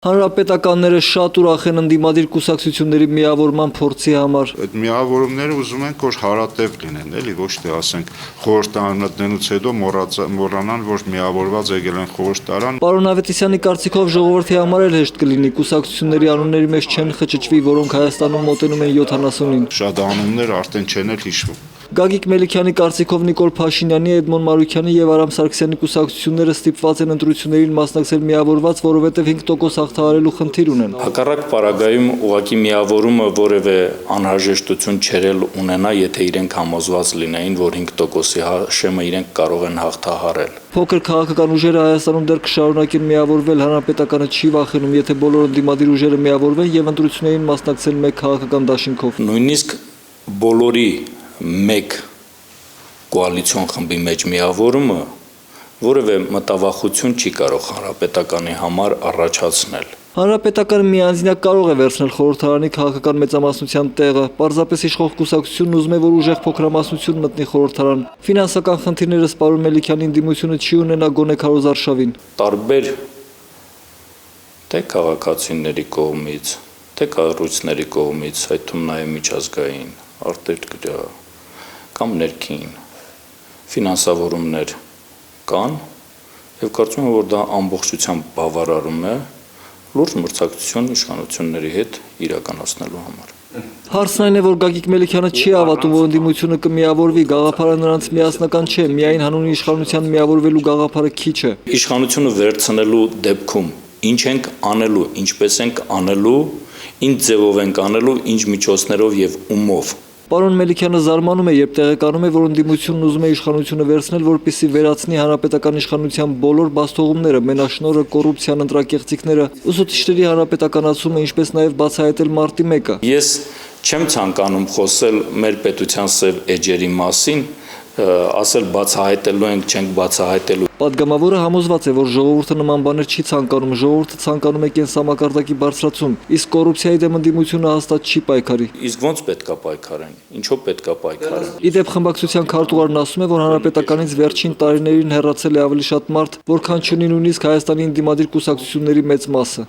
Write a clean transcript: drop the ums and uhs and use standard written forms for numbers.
Հանրապետականները շատ ուրախ են ընդդիմադիր կուսակցությունների միավորման փորձի համար։ Այդ միավորումները ուզում ենք, որ հարատև լինեն, էլի, ոչ թե ասենք խորհրդարանությունից հետո մոռանան, որ միավորված եկել են խորհրդարան։ Պարոն Ավետիսյանի կարծիքով ժողովրդի համար էլ հեշտ կլինի կուսակցությունների անունների մեջ չեն խճճվի, որոնք Հայաստանում մոտենում են 70-ին։ Շատ անուններ արդեն չեն էլ հիշվում։ Գագիկ Մելիքյանի կարծիքով Նիկոլ Փաշինյանի, Էդմոն Մարուքյանի եւ Արամ Սարգսյանի կուսակցությունները ստիպված են ընտրություններին մասնակցել միավորված, որովհետեւ 5% հաղթահարելու խնդիր ունեն։ Հակառակ պարագայում ուղղակի միավորումը որևէ անհրաժեշտություն չերել ունենա, եթե իրենք համոզված լինեին, որ 5%-ի շեմը իրենք կարող են հաղթահարել։ Փոքր քաղաքական ուժերը Հայաստանում դեռ կշարունակեն միավորվել, հանրապետականը չի վախենում, եթե բոլոր ընդդիմադիր ուժերը միավորվեն եւ ընտրություններին մասնակցեն մեկ քաղաքական դաշինքով։ Նույնիսկ բոլորի մեկ կոալիցիոն խմբի մեջ միավորումը որևէ մտավախություն չի կարող հանրապետականի համար առաջացնել։ Հանրապետականը միանձնյակ կարող է վերցնել խորհրդարանի քաղաքական մեծամասնության տեղը, պարզապես իշխող կուսակցությունն ուզում է, որ ուժեղ փոքրամասնություն մտնի խորհրդարան։ Ֆինանսական խնդիրները սպառում Մելիքյանի ընդդիմությունը չի ունենա գոնե քարոզարշավին։ Տարբեր թե քաղաքացիների կողմից, թե կառույցների կողմից, այդ թվում նաև միջազգային, արտերկրյա կամ ներքին ֆինանսավորումներ կան եւ կարծում եմ, որ դա ամբողջությամբ բավարարում է լուրջ մրցակցություն իշխանությունների հետ իրականացնելու համար։ Հարցն այն է, որ Գագիկ Մելիքյանը չի հավատում, որ ընդդիմությունը կմիավորվի, գաղափարը նրանց միասնական չէ, միայն հանուն իշխանության միավորվելու գաղափարը քիչ է։ Իշխանությունը վերցնելու դեպքում ինչ ենք անելու, ինչպես ենք անելու, ինչ ձևով ենք անելու, ինչ միջոցներով եւ ումով։ Պարոն Մելիքյանը զարմանում է, երբ տեղեկանում է, որ ընդդիմությունն ուզում է իշխանությունը վերցնել, որպեսզի վերացնի հանրապետական իշխանության բոլոր բաստողումները, մենաշնորհը, կոռուպցիան, ընտրակեղծիքները, ուսուցիչների հանրապետականացումը, ինչպես նաև բացահայտել մարտի 1-ը։ Ես չեմ ցանկանում խոսել մեր պետության սև էջերի մասին, ասել բացահայտելու ենք, չենք բացահայտելու։ Պատգամավորը համոզված է, որ ժողովուրդը նման բաներ չի ցանկանում, ժողովուրդը ցանկանում է կենսամակարդակի բարձրացում, իսկ կոռուպցիայի դեմ ընդդիմությունը հաստատ չի պայքարի։ Իսկ ո՞նց պետք է պայքարեն, ինչով պետք է պայքարեն։ Իդեպ խմբակցության քարտուղարն ասում է, որ հանրապետականից վերջին տարիներին հեռացել է ավելի շատ մարդ, որքան չունի նույնիսկ Հայաստանի ընդդիմադիր կուսակցությունների մեծ մասը։